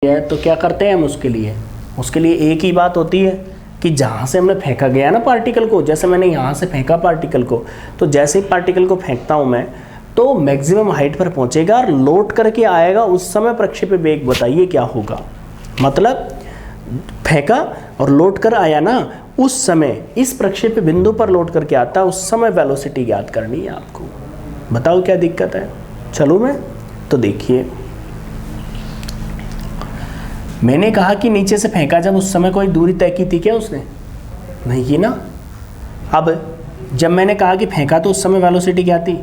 है तो क्या करते हैं हम उसके लिए एक ही बात होती है कि जहाँ से हमने फेंका गया ना पार्टिकल को, जैसे मैंने यहाँ से फेंका पार्टिकल को, तो जैसे ही पार्टिकल को फेंकता हूँ मैं तो मैक्सिमम हाइट पर पहुँचेगा और लौट करके आएगा, उस समय प्रक्षेप्य वेग बताइए क्या होगा। मतलब फेंका और लौट कर आया ना, उस समय इस प्रक्षेप्य बिंदु पर लौट करके आता है, उस समय वेलोसिटी ज्ञात करनी है आपको। बताओ क्या दिक्कत है। चलो मैं तो देखिए, मैंने कहा कि नीचे से फेंका जब, उस समय कोई दूरी तय की थी क्या उसने? नहीं की ना। अब जब मैंने कहा कि फेंका तो उस समय वेलोसिटी क्या थी,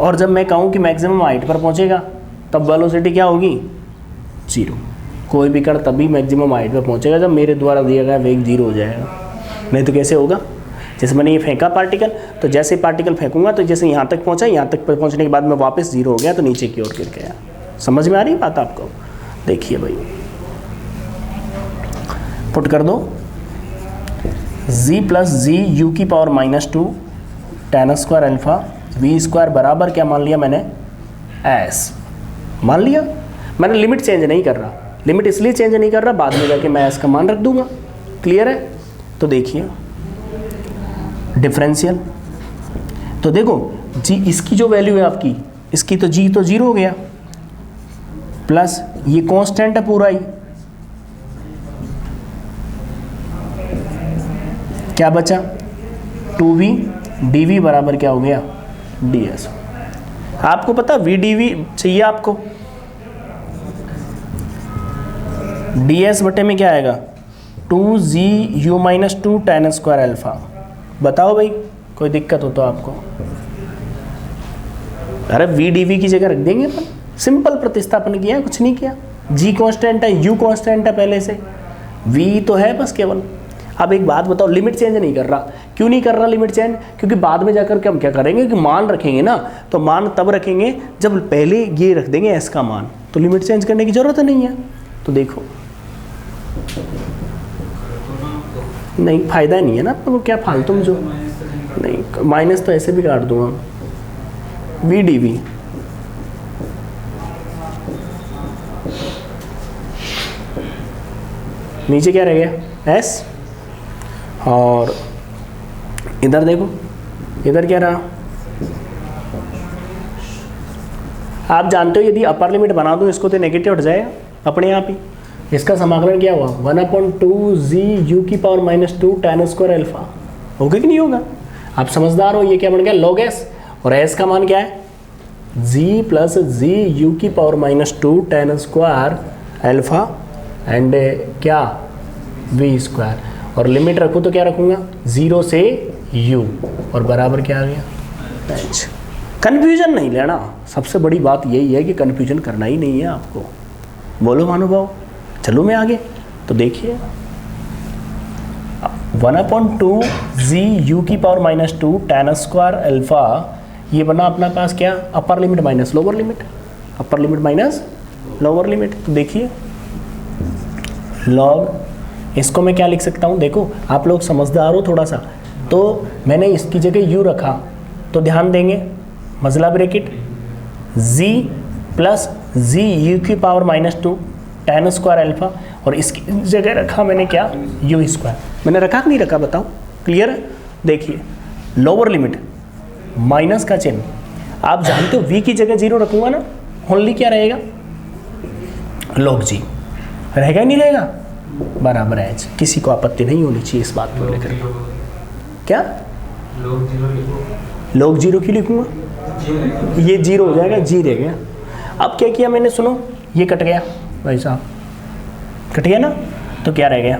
और जब मैं कहूँ कि मैक्सिमम हाइट पर पहुँचेगा तब वेलोसिटी क्या होगी? 0। कोई भी कण तभी मैक्सिमम हाइट पर पहुँचेगा जब मेरे द्वारा दिया गया वेग 0 हो जाएगा, नहीं तो कैसे होगा। जैसे मैंने ये फेंका पार्टिकल, तो जैसे पार्टिकल फेंकूंगा तो जैसे यहाँ तक पहुँचा, यहाँ तक पहुँचने के बाद में वापस 0 हो गया तो नीचे की ओर गिर गया। समझ में आ रही बात आपको? देखिए भाई, पुट कर दो z प्लस जी यू की power -2 tan square alpha v square बराबर क्या मान लिया मैंने? s मान लिया। मैंने लिमिट चेंज नहीं कर रहा, लिमिट इसलिए चेंज नहीं कर रहा, बाद में जाके मैं s का मान रख दूंगा। क्लियर है? तो देखिए डिफरेंशियल, तो देखो g इसकी जो वैल्यू है आपकी, इसकी तो g तो 0 हो गया, प्लस ये कांस्टेंट है पूरा ही, क्या बचा? 2v dv बराबर क्या हो गया? ds। आपको पता v dv चाहिए आपको, ds बटे में क्या आएगा? 2z u - 2 tan square alpha. बताओ भाई कोई दिक्कत हो तो आपको? अरे v dv की जगह रख देंगे अपन, सिंपल प्रतिस्थापन किया, कुछ नहीं किया। g कांस्टेंट है, u कांस्टेंट है पहले से, v तो है बस केवल। अब एक बात बताओ, लिमिट चेंज नहीं कर रहा, क्यों नहीं कर रहा लिमिट चेंज? क्योंकि बाद में जाकर के हम क्या करेंगे कि मान रखेंगे ना, तो मान तब रखेंगे जब पहले ये रख देंगे s का मान, तो लिमिट चेंज करने की जरूरत नहीं है। तो देखो नहीं, फायदा नहीं है ना आपको, क्या फालतू में जो नहीं, माइनस तो ऐसे भी काट दूंगा v dv नीचे क्या रह गया? s, और इधर देखो, इधर क्या रहा? आप जानते हो यदि अपर लिमिट बना दूं इसको तो नेगेटिव हट जाएगा अपने आप ही। इसका समाकलन क्या हुआ? 1/2z u की पावर -2 tan स्क्वायर अल्फा। होगा कि नहीं होगा? आप समझदार हो। ये क्या बन गया? log s, और s का मान क्या है? z प्लस जी यू की power -2 tan square alpha and क्या? v square. और लिमिट रखूँ तो क्या रखूँगा? 0 से u, और बराबर क्या आ गया? h। कन्फ्यूजन नहीं लेना, सबसे बड़ी बात यही है कि कन्फ्यूजन करना ही नहीं है आपको। बोलो महानुभाव। चलो मैं आगे तो देखिए, 1/2z u की पावर -2 tan स्क्वायर अल्फा, ये बना अपना पास क्या? Upper limit minus lower limit, upper limit minus lower limit. तो देखिए लॉग, इसको मैं क्या लिख सकता हूँ? देखो आप लोग समझदार हो थोड़ा सा, तो मैंने इसकी जगह u रखा, तो ध्यान देंगे मजला bracket z plus g you की पावर -2 tan स्क्वायर अल्फा, और इसकी जगह रखा मैंने क्या? u square. मैंने रखा कि नहीं रखा बताओ? क्लियर है? देखिए लोअर लिमिट माइनस का चिन्ह, आप जानते हो v की जगह 0 रखूंगा ना, ओनली क्या रहेगा? log g रहेगा ही नहीं रहेगा, बराबर है h। किसी को आपत्ति नहीं होनी चाहिए इस बात को लेकर। क्या log 0 क्यों लिखूंगा? ये 0 हो जाएगा, g रह गया। अब क्या किया मैंने? सुनो, ये कट गया भाई साहब, कट गया ना, तो क्या रह गया?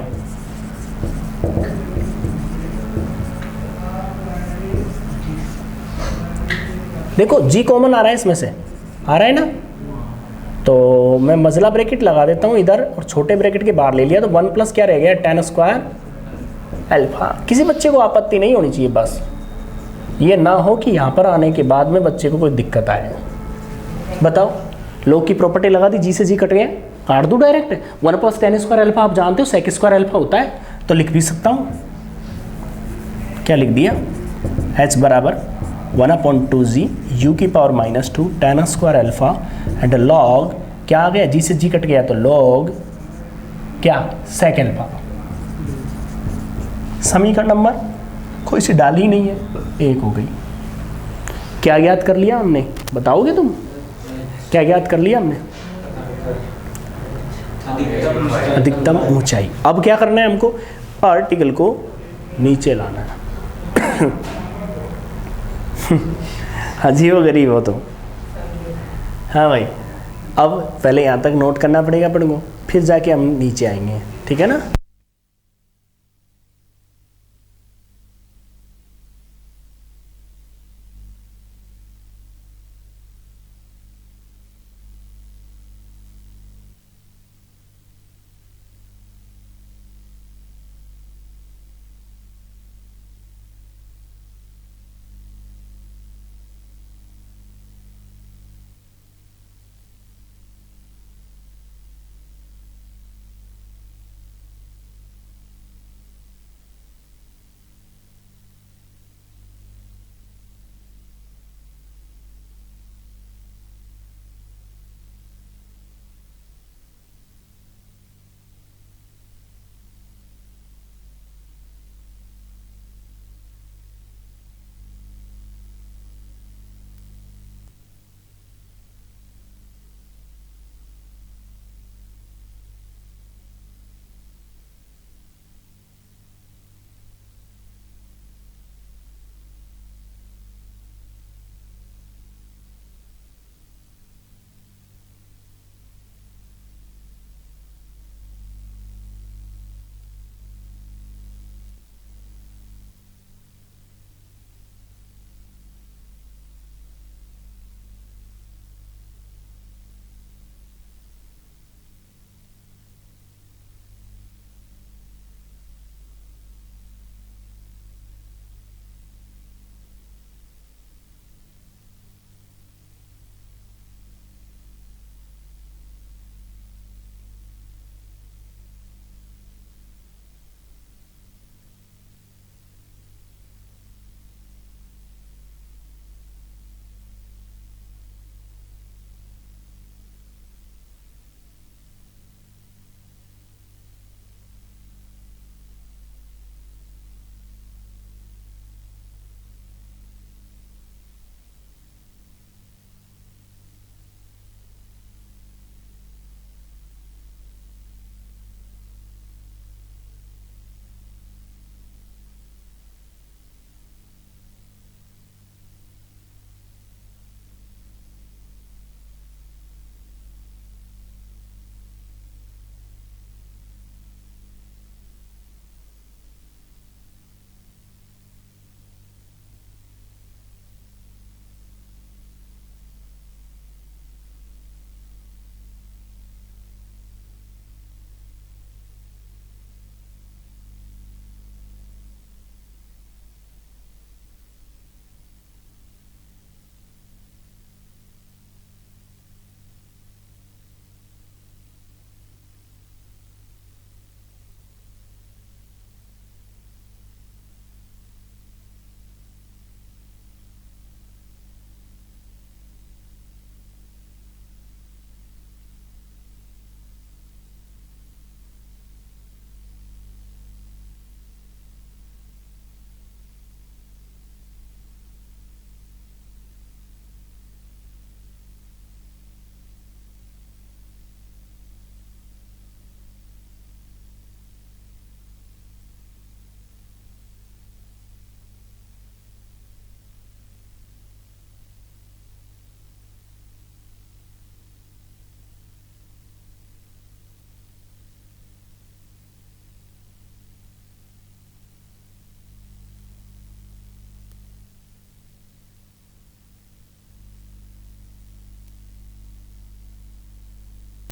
देखो g कॉमन आ रहा है इसमें से, आ रहा है ना, तो मैं मजला ब्रैकेट लगा देता हूँ इधर, और छोटे ब्रैकेट के बाहर ले लिया, तो 1 प्लस क्या रह गया? tan square alpha. किसी बच्चे को आपत्ति नहीं होनी चाहिए, बस ये ना हो कि यहाँ पर आने के बाद में बच्चे को कोई दिक्कत आए। बताओ, लोग की प्रॉपर्टी लगा दी, जी से जी कट गया, काट दूँ direct. 1 plus tan square alpha आप जानते हो sec स्क्वायर अल्फा होता है, तो लिख भी सकता हूँ। क्या लिख दिया? h बराबर 1/2z u की power -2 tan square alpha and log क्या आ गया, जी से जी कट गया तो log क्या sec अल्फा। समीकरण नंबर कोई सी डाली ही नहीं है, एक हो गई। क्या ज्ञात कर लिया हमने, बताओगे तुम क्या ज्ञात कर लिया हमने? अधिकतम ऊंचाई। अब क्या करना है हमको, पार्टिकल को नीचे लाना है। अजीब गरीब हो तो। हाँ भाई, अब पहले यहाँ तक नोट करना पड़ेगा अपन को, फिर जाके हम नीचे आएंगे, ठीक है ना।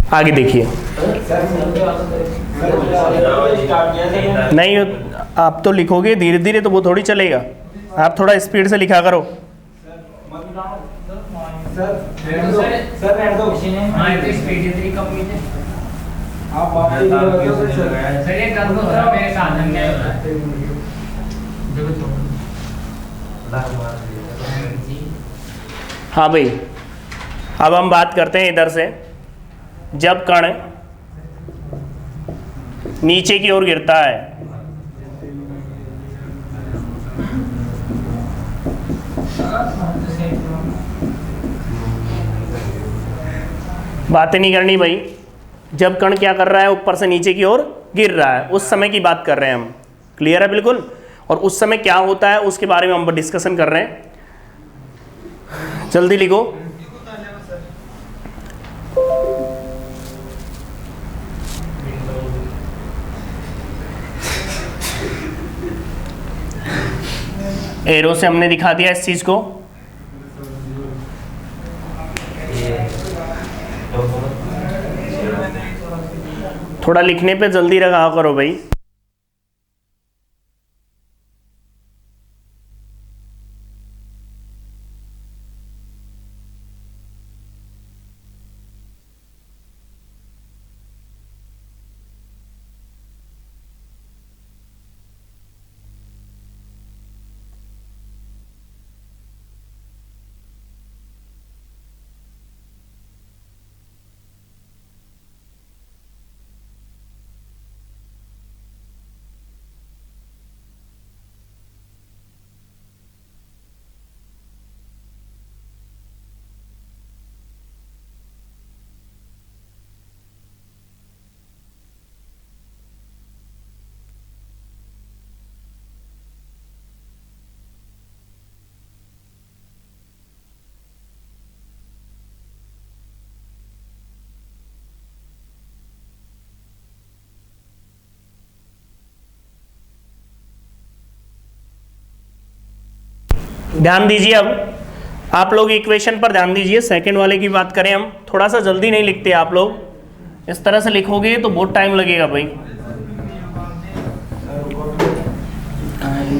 आगे देखिए। नहीं, आप तो लिखोगे धीरे धीरे तो वो थोड़ी चलेगा, आप थोड़ा स्पीड से लिखा करो। हाँ भाई, अब हम बात करते हैं इधर से जब कण नीचे की ओर गिरता है, बातें नहीं करनी भाई, जब कण क्या कर रहा है, ऊपर से नीचे की ओर गिर रहा है, उस समय की बात कर रहे हैं हम। क्लियर है बिल्कुल? और उस समय क्या होता है उसके बारे में हम डिस्कशन कर रहे हैं। जल्दी लिखो। एरो से हमने दिखा दिया इस चीज को। थोड़ा लिखने पे जल्दी रखा करो भाई। ध्यान दीजिए, अब आप लोग इक्वेशन पर ध्यान दीजिए। सेकंड वाले की बात करें हम, थोड़ा सा जल्दी नहीं लिखते आप लोग, इस तरह से लिखोगे तो बहुत टाइम लगेगा भाई।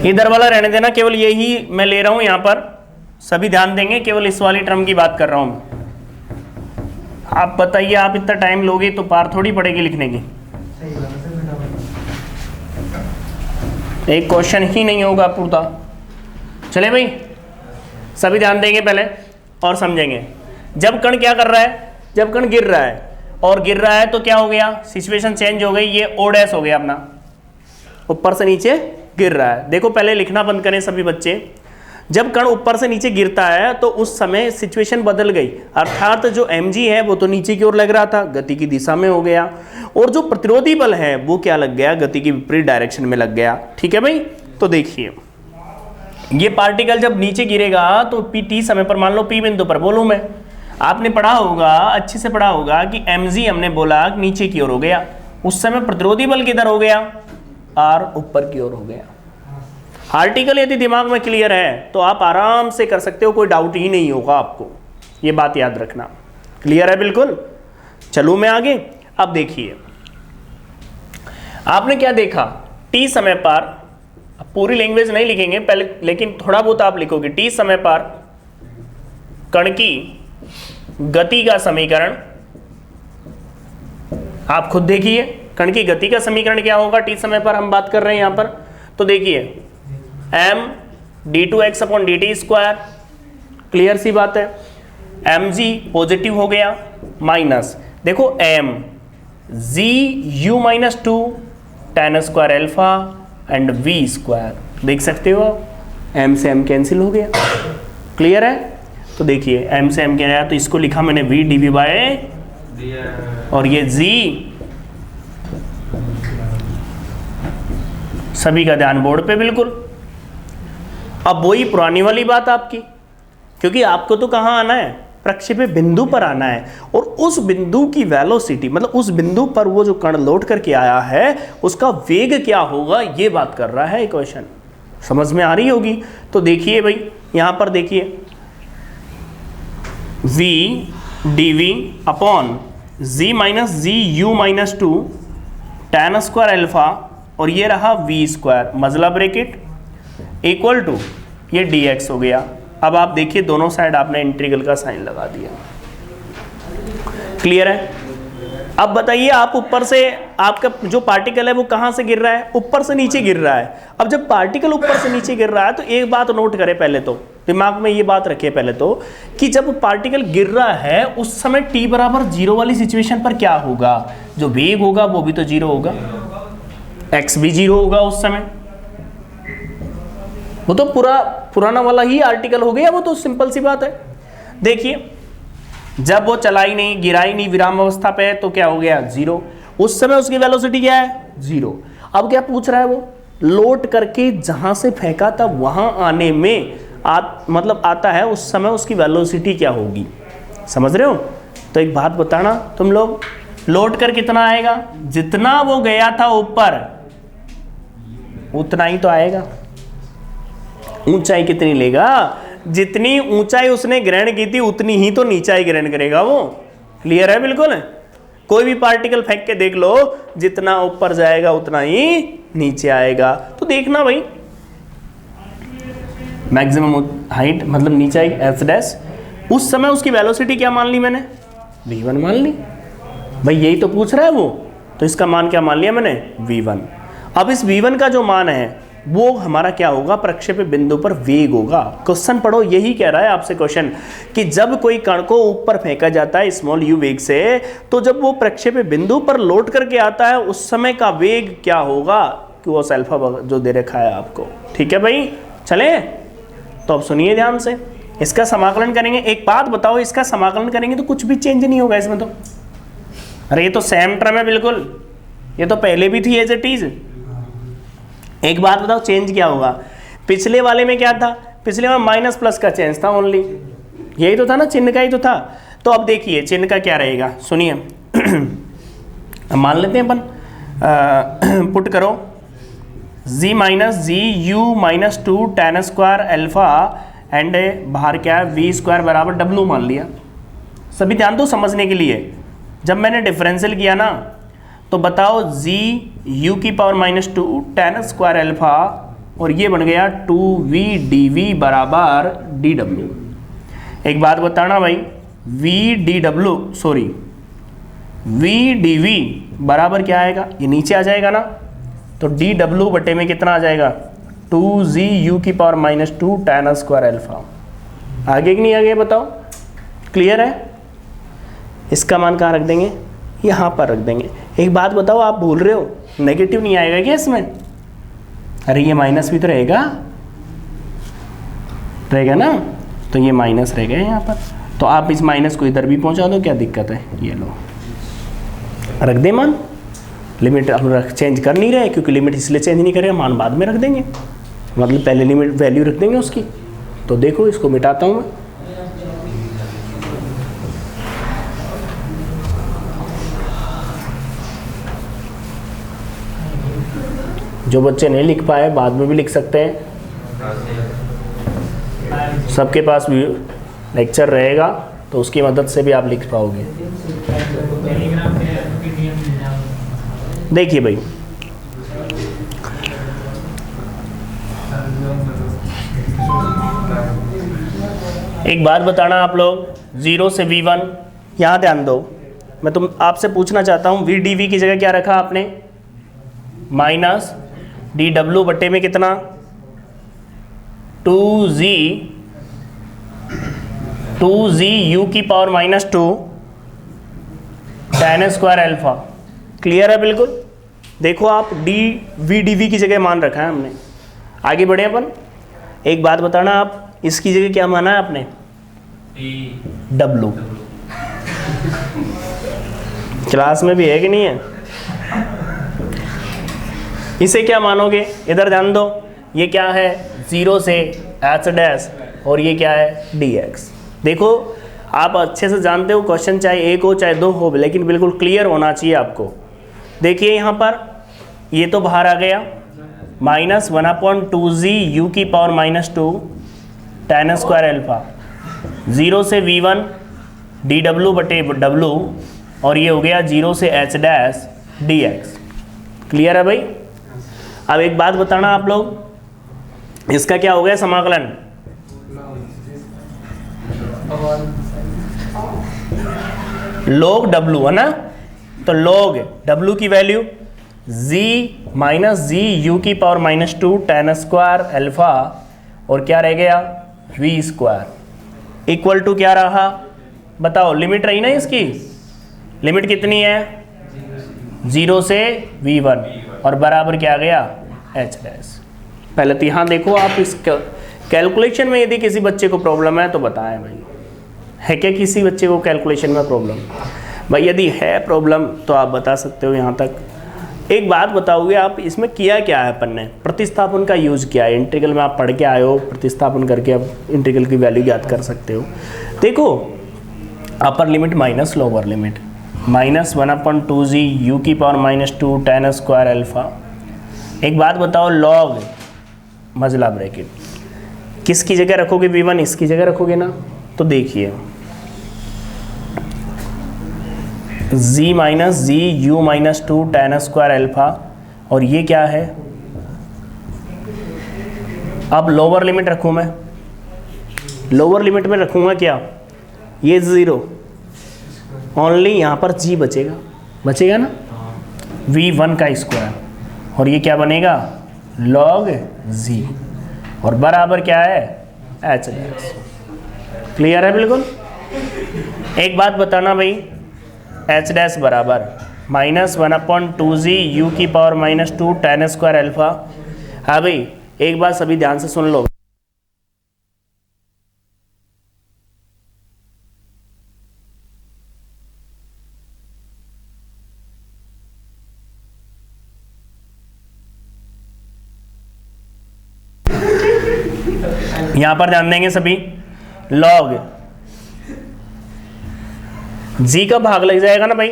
इधर वाला रहने देना, केवल यही मैं ले रहा हूं यहां पर, सभी ध्यान देंगे, केवल इस वाली टर्म की बात कर रहा हूं। आप बताइए, आप इतना टाइम लोगे तो पार थोड़ी पड़ेगी लिखने की, एक क्वेश्चन ही नहीं होगा पूरा। चले भाई, सभी ध्यान देंगे पहले और समझेंगे। जब कण क्या कर रहा है, जब कण गिर रहा है, और गिर रहा है तो क्या हो गया, सिचुएशन चेंज हो गई, ये ओ डैश हो गया अपना, ऊपर से नीचे गिर रहा है। देखो पहले लिखना बंद करें सभी बच्चे। जब कण ऊपर से नीचे गिरता है तो उस समय सिचुएशन बदल गई, अर्थात जो mg है वो तो नीचे की ओर लग रहा था, गति की दिशा में हो गया, और जो प्रतिरोधी बल है वो क्या लग गया, गति की विपरीत डायरेक्शन में लग गया। ठीक है भाई? तो देखिए, ये पार्टिकल जब नीचे गिरेगा तो टी समय पर, मान लो पी बिंदु पर, बोलूं मैं, आपने पढ़ा होगा, अच्छे से पढ़ा होगा कि mg हमने बोला नीचे की ओर हो गया, उस समय प्रतिरोधी बल किधर हो गया, r ऊपर की ओर हो गया। आर्टिकल यदि दिमाग में क्लियर है तो आप आराम से कर सकते हो, कोई डाउट ही नहीं होगा आपको, ये बात याद रखना। क्लियर है बिल्कुल? चलूं मैं आगे। अब देखिए, आपने क्या देखा, टी समय पर, पूरी लैंग्वेज नहीं लिखेंगे पहले, लेकिन थोड़ा बहुत आप लिखोगे। टी समय पर कण की गति का समीकरण, आप खुद देखिए, कण की गति का समीकरण क्या होगा टी समय पर, हम बात कर रहे हैं यहां पर। तो देखिए, m d2x upon dt square, clear सी बात है, mg पॉजिटिव हो गया, माइनस देखो m g u minus 2 tan square alpha and v square, देख सकते हो m से m कैंसिल हो गया। क्लियर है? तो देखिए m से m क्या आया, तो इसको लिखा मैंने v dv बाय, और ये g, सभी का ध्यान बोर्ड पे बिल्कुल। अब वही पुरानी वाली बात आपकी, क्योंकि आपको तो कहाँ आना है, प्रक्षेप्य बिंदु पर आना है, और उस बिंदु की वेलोसिटी, मतलब उस बिंदु पर वो जो कण लौट करके आया है उसका वेग क्या होगा, ये बात कर रहा है इक्वेशन। समझ में आ रही होगी? तो देखिए भाई, यहां पर देखिए, v dv upon z minus जी u minus 2 tan square alpha, और ये रहा v स्क्वायर, मजला ब्रैकेट, इक्वल टू ये dx हो गया। अब आप देखिए, दोनों साइड आपने इंटीग्रल का साइन लगा दिया। क्लियर है? अब बताइए, आप ऊपर से, आपका जो पार्टिकल है वो कहां से गिर रहा है, ऊपर से नीचे गिर रहा है। अब जब पार्टिकल ऊपर से नीचे गिर रहा है तो एक बात नोट करें पहले तो, दिमाग में ये बात रखिए पहले तो कि जब पार्टिकल गिर रहा है उस समय t बराबर 0 वाली सिचुएशन पर क्या होगा, जो वेग होगा वो भी तो 0 होगा, x भी 0 होगा उस समय। वो तो पुराना वाला ही आर्टिकल हो गया, वो तो सिंपल सी बात है। देखिए जब वो चला ही नहीं, गिरा ही नहीं, विराम अवस्था पे है, तो क्या हो गया 0। उस समय उसकी वेलोसिटी क्या है 0। अब क्या पूछ रहा है वो, लोड करके जहां से फेंका था वहां आने में मतलब आता है, उस समय उसकी वेलोसिटी क्या होगी, समझ रहे हो। तो एक बात बताना तुम लोग, लोड कर कितना आएगा, जितना वो गया था ऊपर उतना ही तो आएगा। ऊंचाई कितनी लेगा, जितनी ऊंचाई उसने ग्रहण की थी उतनी ही तो नीचाई ग्रहण करेगा वो। क्लियर है बिल्कुल। कोई भी पार्टिकल फेंक के देख लो, जितना ऊपर जाएगा उतना ही नीचे आएगा। तो देखना भाई, मैक्सिमम हाइट मतलब नीचाई एस डैश, उस समय उसकी वेलोसिटी क्या मान ली मैंने, v1 मान ली। भाई यही तो पूछ रहा है वो, तो इसका मान क्या मान लिया मैंने, v1। अब इस v1 का जो मान है वो हमारा क्या होगा, प्रक्षेप्य बिंदु पर वेग होगा। क्वेश्चन पढ़ो, यही कह रहा है आपसे क्वेश्चन कि जब कोई कण को ऊपर फेंका जाता है स्मॉल u वेग से, तो जब वो प्रक्षेप्य बिंदु पर लोड करके आता है उस समय का वेग क्या होगा, कि वो अल्फा जो दे रखा है आपको। ठीक है भाई, चले तो अब सुनिए ध्यान से, इसका समाकलन करेंगे। एक बात बताओ, इसका समाकलन करेंगे तो कुछ भी चेंज नहीं होगा इसमें तो। अरे ये तो सेम टर्म है बिल्कुल, ये तो पहले भी थी एज इट इज। एक बात बताओ चेंज क्या होगा, पिछले वाले में क्या था, पिछले में माइनस प्लस का चेंज था ओनली, यही तो था ना, चिन्ह का ही तो था। तो अब देखिए चिन्ह का क्या रहेगा, सुनिए मान लेते हैं अपन, पुट करो z minus ji u minus 2 tan square alpha and बाहर क्या है v स्क्वायर बराबर w मान लिया। सभी ध्यान दो समझने के लिए, जब मैंने डिफरेंशियल किया ना तो बताओ z u की power minus 2 tan square alpha और ये बन गया 2v dv बराबर dw। एक बात बताना भाई, v dv बराबर क्या आएगा, ये नीचे आ जाएगा ना, तो dw बटे में कितना आ जाएगा 2z u की power minus 2 tan square alpha. आगे कि नहीं आगे बताओ, क्लियर है। इसका मान कहाँ रख देंगे, यहाँ पर रख देंगे। एक बात बताओ, आप भूल रहे हो नेगेटिव नहीं आएगा क्या इसमें, अरे ये माइनस भी तो रहेगा ना, तो ये माइनस रहेगा यहाँ पर, तो आप इस माइनस को इधर भी पहुँचा दो, क्या दिक्कत है, ये लो रख दे मान। लिमिट अब चेंज कर नहीं रहे क्योंकि लिमिट इसलिए चेंज नहीं करेगा, मान बाद में रख देंगे, मतलब पहले लिमिट वैल्यू रख देंगे उसकी। तो देखो इसको मिटाता हूँ मैं, जो बच्चे नहीं लिख पाए बाद में भी लिख सकते हैं, सबके पास भी लेक्चर रहेगा तो उसकी मदद से भी आप लिख पाओगे। देखिए भाई, एक बात बताना आप लोग, 0 से v1, यहाँ ध्यान दो, मैं तुम आपसे पूछना चाहता हूँ v dv की जगह क्या रखा आपने, माइनस dw बटे में कितना 2z u की power minus 2 tan square alpha. Clear है बिल्कुल। देखो आप v dv की जगह मान रखा है हमने। आगे बढ़े अपन, एक बात बताना आप, इसकी जगह क्या माना है आपने, w। क्लास में भी है कि नहीं है, इसे क्या मानोगे, इधर ध्यान दो, ये क्या है 0 से h डैश और ये क्या है dx। देखो आप अच्छे से जानते हो, क्वेश्चन चाहे एक हो चाहे दो हो, लेकिन बिल्कुल क्लियर होना चाहिए आपको। देखिए यहाँ पर ये तो बाहर आ गया, माइनस 1/2z u की power minus 2 tan square alpha, 0 से v1 dw बटे w और ये हो गया 0 से h डैश dx। क्लियर है भाई। अब एक बात बताना आप लोग, इसका क्या हो गया समाकलन, log w है ना, तो log w की value z minus ji you की power minus 2 tan square alpha और क्या रह गया वी स्क्वायर इक्वल टू क्या रहा बताओ, लिमिट रही ना इसकी, लिमिट कितनी है 0 से v1 और बराबर क्या आ गया h डैश। पहले तो यहाँ देखो आप इस कैलकुलेशन में यदि किसी बच्चे को प्रॉब्लम है तो बताएं भाई, है क्या किसी बच्चे को कैलकुलेशन में प्रॉब्लम? भाई यदि है प्रॉब्लम तो आप बता सकते हो यहाँ तक। एक बात बताओगे आप, इसमें किया क्या है अपन ने, प्रतिस्थापन का यूज़ किया है। इंटीग्रल में आप पढ़ के आए हो, प्रतिस्थापन करके आप इंटीग्रल की वैल्यू याद कर सकते हो। देखो upper limit minus lower limit -1/2g u की पावर -2 tan स्क्वायर अल्फा। एक बात बताओ, लॉग मजला ब्रैकेट किसकी जगह रखोगे, v1 इसकी जगह रखोगे ना, तो देखिए z माइनस जी यू -2 tan स्क्वायर अल्फा, और ये क्या है, अब लोअर लिमिट रखूँ मैं, लोअर लिमिट में रखूँगा क्या, ये 0, ओनली यहाँ पर g बचेगा, बचेगा ना, v1 का स्क्वायर, और ये क्या बनेगा log z, और बराबर क्या है h डैश। क्लियर है बिल्कुल? एक बात बताना भाई, h डैश बराबर -1/2g u की पावर -2 tan स्क्वायर अल्फा। हाँ भाई एक बात सभी ध्यान से सुन लो, यहां पर ध्यान देंगे सभी, log g का भाग लग जाएगा ना भाई,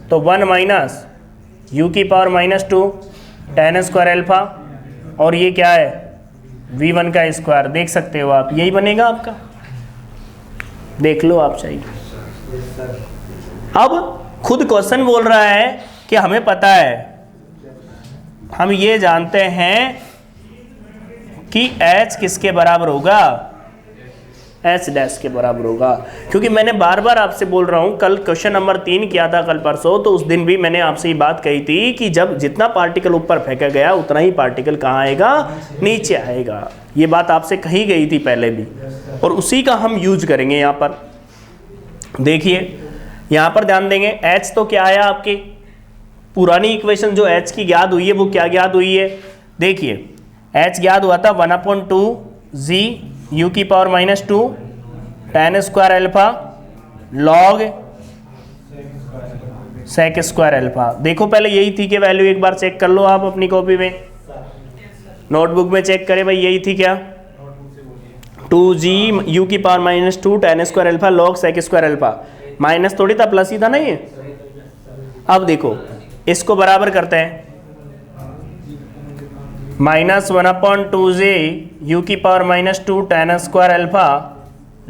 तो 1 माइनस यू की पावर -2 tan स्क्वायर अल्फा, और ये क्या है v1 का स्क्वायर, देख सकते हो आप, यही बनेगा आपका, देख लो आप चाहिए। अब खुद क्वेश्चन बोल रहा है कि हमें पता है, हम ये जानते हैं कि h किसके बराबर होगा, h डैश के बराबर होगा, क्योंकि मैंने बार बार आपसे बोल रहा हूँ, कल क्वेश्चन नंबर 3 किया था कल परसों, तो उस दिन भी मैंने आपसे ये बात कही थी कि जब जितना पार्टिकल ऊपर फेंका गया उतना ही पार्टिकल कहाँ आएगा, नीचे आएगा। ये बात आपसे कही गई थी पहले भी, और उसी का हम यूज करेंगे यहाँ पर। देखिए यहाँ पर ध्यान देंगे, h तो क्या आया आपकी पुरानी इक्वेशन जो h की ज्ञात हुई है वो क्या ज्ञात हुई है, देखिए h ज्ञात हुआ था 1/2g u की power -2 tan square alpha log sec square alpha. देखो पहले यही थी कि वैल्यू, एक बार चेक कर लो आप अपनी कॉपी में, नोटबुक में चेक करें भाई, यही थी क्या, 2g u की power -2 tan square alpha log sec square alpha, minus थोड़ी था प्लस ही था ना ये। अब देखो इसको बराबर करते हैं, -1/2g u की power -2 tan square alpha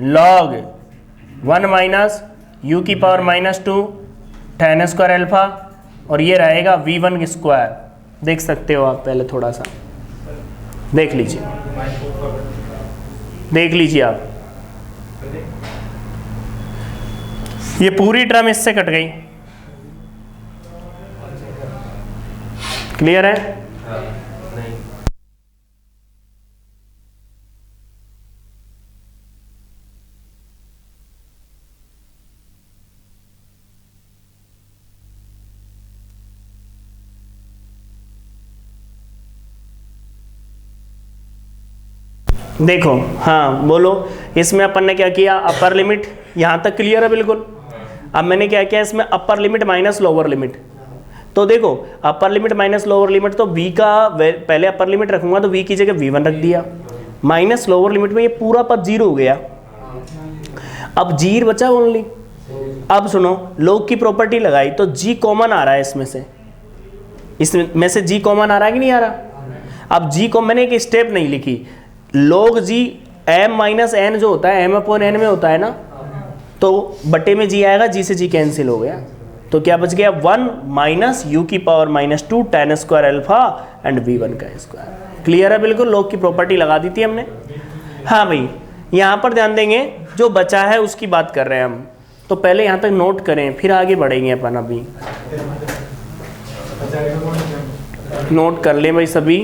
log 1 minus u की पावर -2 tan स्क्वायर अल्फा, और ये रहेगा v1 स्क्वायर। देख सकते हो आप, पहले थोड़ा सा देख लीजिए, देख लीजिए आप, ये पूरी टर्म इससे कट गई। क्लियर है? देखो हाँ बोलो, इसमें अपन ने क्या किया, अपर लिमिट यहाँ तक क्लियर है बिल्कुल। अब मैंने क्या किया, इसमें upper limit minus lower limit, तो देखो upper limit minus lower limit, तो v का पहले अपर लिमिट रखूंगा तो v की जगह v1 रख दिया, माइनस लोअर लिमिट में ये पूरा पद 0 हो गया, अब g बचा ओनली। अब सुनो, log की प्रॉपर्टी लगाई तो g कॉमन आ रहा है इसमें से g कॉमन आ रहा है कि नहीं आ रहा। अब g को मैंने एक स्टेप नहीं लिखी, log g m minus n जो होता है m/n में होता है ना, तो बटे में g आएगा, g से g कैंसिल हो गया, तो क्या बच गया 1 माइनस यू की power -2 tan square alpha and v1 का स्क्वायर। क्लियर है बिल्कुल, log की प्रॉपर्टी लगा दी थी हमने। हाँ भाई यहाँ पर ध्यान देंगे, जो बचा है उसकी बात कर रहे हैं हम, तो पहले यहाँ तक नोट करें फिर आगे बढ़ेंगे अपन। अभी नोट कर लें भाई सभी।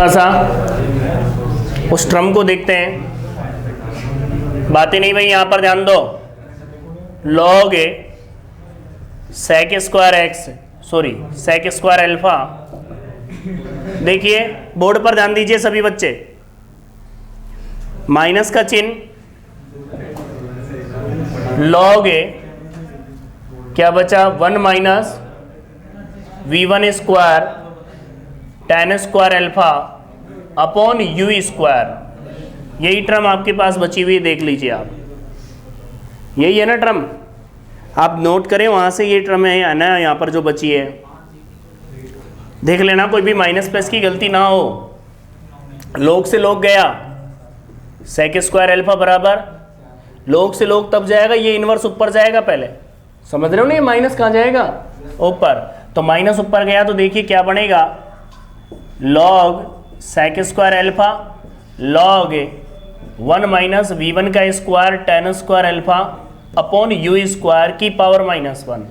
सा उस टर्म को देखते हैं, बातें नहीं भाई, यहां पर ध्यान दो। Log A sec square x, sorry sec square alpha. देखिए बोर्ड पर ध्यान दीजिए सभी बच्चे, माइनस का चिन्ह, लॉग ए क्या बचा, 1 minus v1 square tan square alpha upon u square. यही टर्म आपके पास बची हुई, देख लीजिए आप, यही है ना टर्म, आप नोट करें वहां से ये टर्म है ना यहाँ पर जो बची है, देख लेना कोई भी माइनस प्लस की गलती ना हो। लॉग से लॉग गया, सेक स्क्वायर अल्फा बराबर, लॉग से लॉग तब जाएगा, ये इनवर्स ऊपर जाएगा पहले, समझ रहे हो ना, ये माइनस कहाँ जाएगा, ऊपर, तो माइनस ऊपर गया तो देखिए क्या बनेगा, log sec square alpha log 1 minus v1 का square tan square alpha upon u square की पावर -1।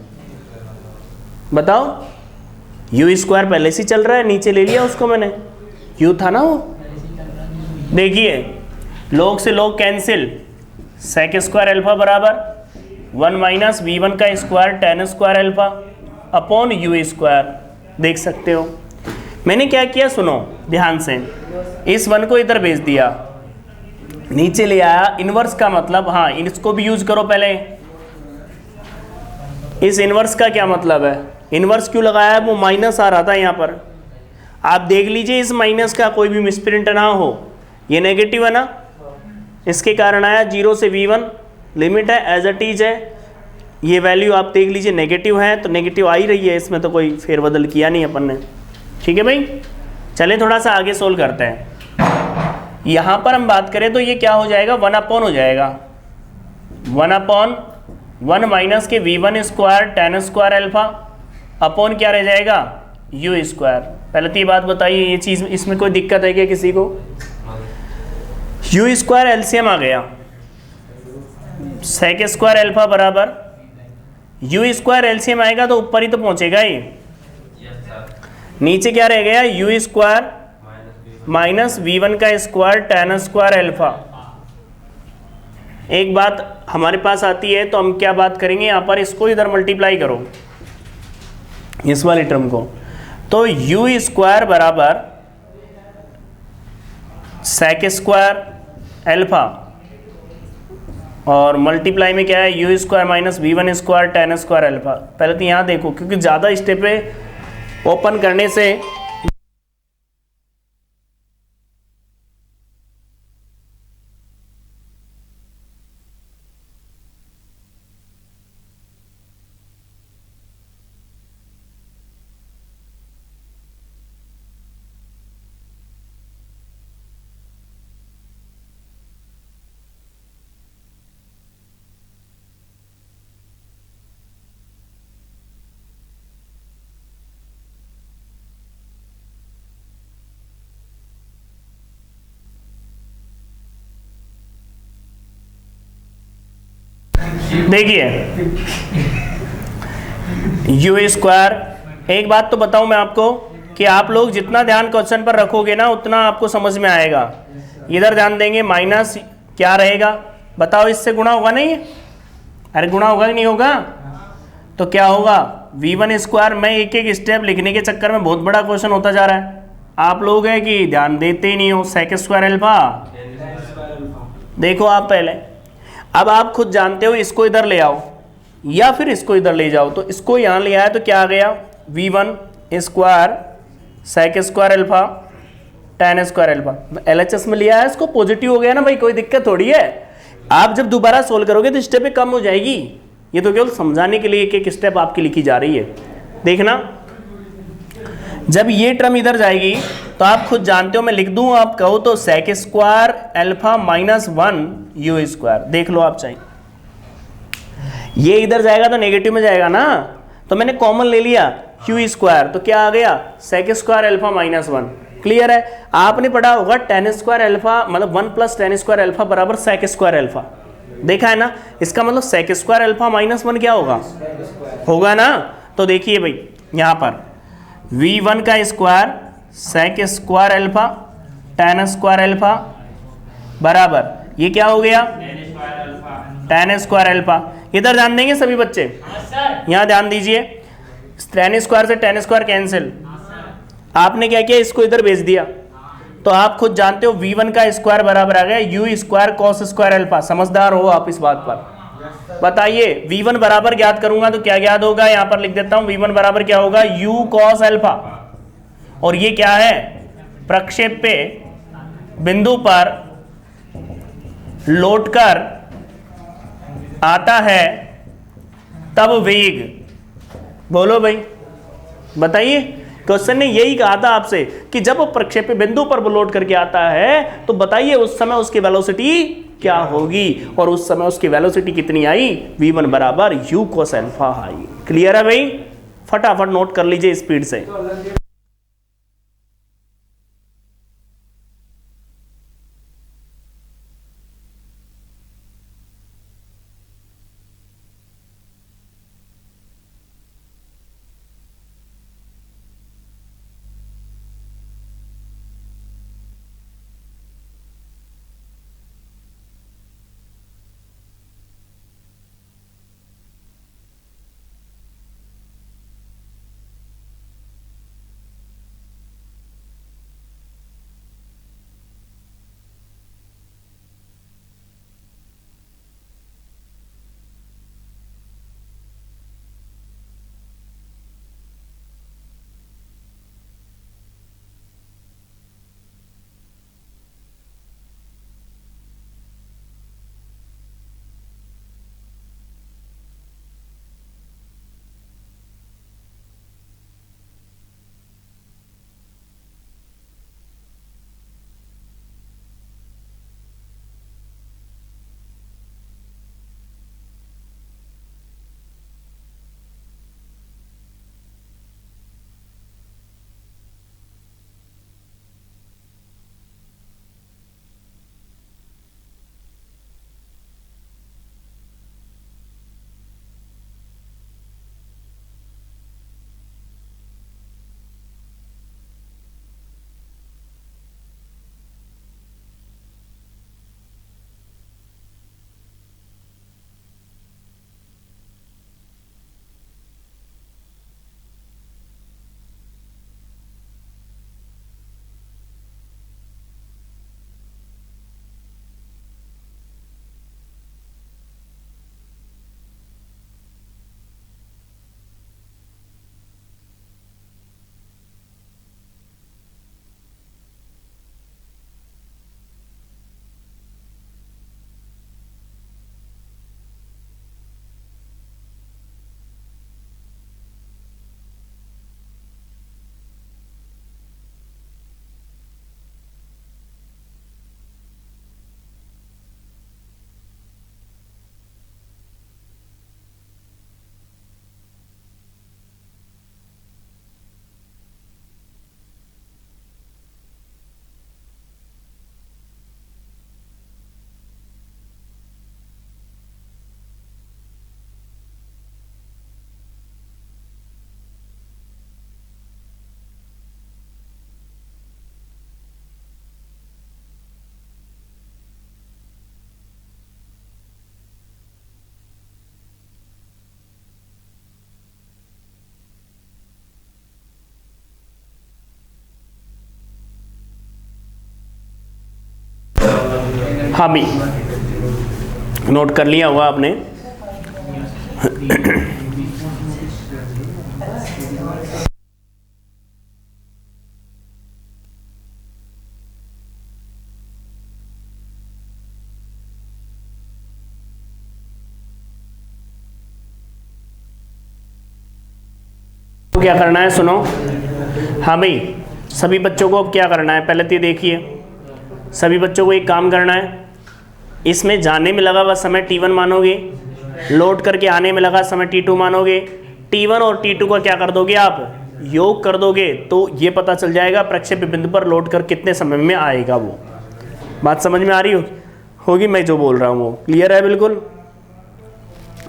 बताओ, यू स्क्वायर पहले से चल रहा है, नीचे ले लिया उसको मैंने, यू था ना वो। देखिए लॉग से log cancel, sec square alpha बराबर 1 माइनस v1 का square tan square alpha upon u square. देख सकते हो मैंने क्या किया, सुनो ध्यान से, इस 1 को इधर भेज दिया, नीचे ले आया, इनवर्स का मतलब, हाँ इसको भी यूज करो पहले। इस इनवर्स का क्या मतलब है, इनवर्स क्यों लगाया, वो माइनस आ रहा था यहाँ पर, आप देख लीजिए इस माइनस का कोई भी मिसप्रिंट ना हो, ये नेगेटिव है ना, इसके कारण आया 0 से v1, लिमिट है एज इट इज है, ये वैल्यू आप देख लीजिए नेगेटिव है, तो नेगेटिव आ ही रही है, इसमें तो कोई फेरबदल किया नहीं अपन ने। ठीक है भाई, चलें थोड़ा सा आगे सोल्व करते हैं। यहाँ पर हम बात करें तो ये क्या हो जाएगा, 1 अपॉन हो जाएगा, 1 अपॉन 1 माइनस के v1 square tan square alpha upon क्या रह जाएगा, यू स्क्वायर। पहले तो ये बात बताइए, ये चीज़ इसमें कोई दिक्कत है क्या किसी को, यू स्क्वायर एलसीएम आ गया, सेक स्क्वायर अल्फा बराबर यू स्क्वायर एलसीएम आएगा तो ऊपर ही तो पहुंचेगा ये, नीचे क्या रह गया, यू स्क्वायर माइनस v1 का स्क्वायर tan स्क्वायर अल्फा। एक बात हमारे पास आती है तो हम क्या बात करेंगे, यहाँ पर इसको इधर मल्टीप्लाई करो इस वाले टर्म को, तो यू स्क्वायर बराबर सेक स्क्वायर अल्फा और मल्टीप्लाई में क्या है, you square minus v1 square tan square alpha. पहले तो यहाँ देखो, क्योंकि ज़्यादा स्टेप है ओपन करने से देखिए यू स्क्वायर, एक बात तो बताऊं मैं आपको कि आप लोग जितना ध्यान क्वेश्चन पर रखोगे ना उतना आपको समझ में आएगा। इधर ध्यान देंगे, माइनस क्या रहेगा बताओ, इससे गुणा होगा नहीं, अरे गुणा होगा कि नहीं होगा, तो क्या होगा v1 स्क्वायर। मैं एक एक स्टेप लिखने के चक्कर में बहुत बड़ा क्वेश्चन होता जा रहा है, आप लोग है कि ध्यान देते ही नहीं हो। सेक स्क्वायर अल्फा देखो आप पहले, अब आप खुद जानते हो, इसको इधर ले आओ या फिर इसको इधर ले जाओ, तो इसको यहाँ ले आया तो क्या आ गया, v1 square sec square alpha tan square alpha. LHS में लिया है, इसको पॉजिटिव हो गया ना भाई, कोई दिक्कत थोड़ी है। आप जब दोबारा सोल्व करोगे तो स्टेप कम हो जाएगी, ये तो केवल समझाने के लिए एक एक स्टेप आपकी लिखी जा रही है। देखना जब ये टर्म इधर जाएगी तो आप खुद जानते हो, मैं लिख दूं आप कहो तो sec square alpha -1 u square. देख लो आप चाहिए, ये इधर जाएगा तो नेगेटिव में जाएगा ना, तो मैंने कॉमन ले लिया यू स्क्वायर, तो क्या आ गया सेक स्क्वायर अल्फा -1। क्लियर है, आपने पढ़ा होगा tan स्क्वायर अल्फा मतलब 1 + tan स्क्वायर अल्फा बराबर सेक स्क्वायर अल्फा, देखा है ना। इसका मतलब सेक स्क्वायर अल्फा -1 क्या होगा, होगा ना। तो देखिए भाई यहाँ पर v1 का square sec square alpha tan square alpha बराबर ये क्या हो गया tan स्क्वायर अल्फा। इधर ध्यान देंगे सभी बच्चे, यहाँ ध्यान दीजिए, tan स्क्वायर से tan स्क्वायर कैंसिल, आपने क्या किया इसको इधर भेज दिया, तो आप खुद जानते हो v1 का स्क्वायर बराबर आ गया u square cos square alpha. समझदार हो आप इस बात पर। बताइए v1 बराबर ज्ञात करूंगा तो क्या ज्ञात होगा, यहां पर लिख देता हूं v1 बराबर क्या होगा u कॉस अल्फा, और ये क्या है प्रक्षेप पे बिंदु पर लौट कर आता है तब वेग। बोलो भाई, बताइए। क्वेश्चन ने यही कहा था आपसे कि जब वो प्रक्षेपी बिंदु पर लौट करके आता है तो बताइए उस समय उसकी वेलोसिटी क्या होगी, और उस समय उसकी वेलोसिटी कितनी आई, v1 बराबर u cos अल्फा आई। क्लियर है भाई, फटाफट नोट कर लीजिए स्पीड से। हाँ भी नोट कर लिया होगा आपने। तो क्या करना है सुनो, हाँ भाई सभी बच्चों को अब क्या करना है पहले तो देखिए, सभी बच्चों को एक काम करना है, इसमें जाने में लगा हुआ समय t1 मानोगे, लोड करके आने में लगा समय t2 मानोगे, t1 और t2 का क्या कर दोगे आप योग कर दोगे, तो ये पता चल जाएगा प्रक्षेप्य बिंदु पर लोड कर कितने समय में आएगा। वो बात समझ में आ रही होगी मैं जो बोल रहा हूँ वो क्लियर है बिल्कुल।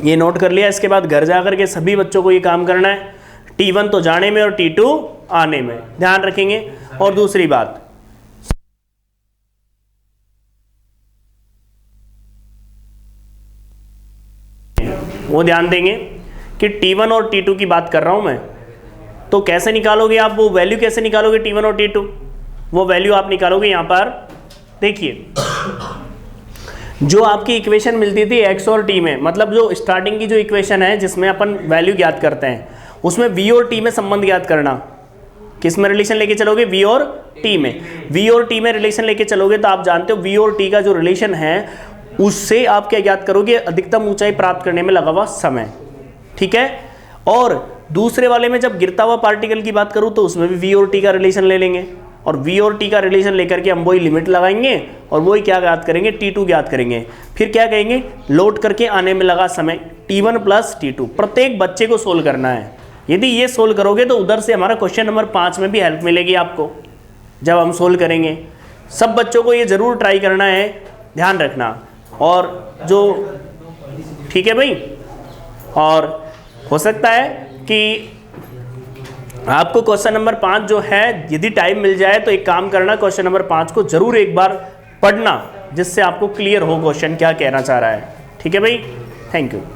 ये नोट कर लिया। इसके बाद घर जा कर के सभी बच्चों को ये काम करना है, t1 तो जाने में और t2 आने में, ध्यान रखेंगे। और दूसरी बात, वो ध्यान देंगे कि T1 और T2 की बात कर रहा हूं मैं, तो कैसे निकालोगे आप, वो वैल्यू कैसे निकालोगे T1 और T2? वो वैल्यू आप निकालोगे यहां पर, देखिए जो आपकी इक्वेशन मिलती थी x और t में, मतलब जो स्टार्टिंग की जो इक्वेशन है जिसमें अपन वैल्यू ज्ञात करते हैं, उसमें v और t में संबंध ज्ञात करना, किस में रिलेशन लेके चलोगे, v और t में। v और t में रिलेशन लेके चलोगे तो आप जानते हो v और t का जो रिलेशन है उससे आप क्या ज्ञात करोगे, अधिकतम ऊंचाई प्राप्त करने में लगा हुआ समय, ठीक है। और दूसरे वाले में जब गिरता हुआ पार्टिकल की बात करूं तो उसमें भी v और t का रिलेशन ले लेंगे, और v और t का रिलेशन लेकर के हम वही लिमिट लगाएंगे और वही क्या ज्ञात करेंगे, t2 ज्ञात करेंगे। फिर क्या कहेंगे, लोड करके आने में लगा समय t1 प्लस t2। प्रत्येक बच्चे को सोल्व करना है, यदि ये सोल्व करोगे तो उधर से हमारा क्वेश्चन नंबर 5 में भी हेल्प मिलेगी आपको जब हम सोल्व करेंगे। सब बच्चों को ये ज़रूर ट्राई करना है, ध्यान रखना। और जो ठीक है भाई, और हो सकता है कि आपको क्वेश्चन नंबर 5 जो है, यदि टाइम मिल जाए तो एक काम करना, क्वेश्चन नंबर 5 को जरूर एक बार पढ़ना, जिससे आपको क्लियर हो क्वेश्चन क्या कहना चाह रहा है। ठीक है भाई, थैंक यू।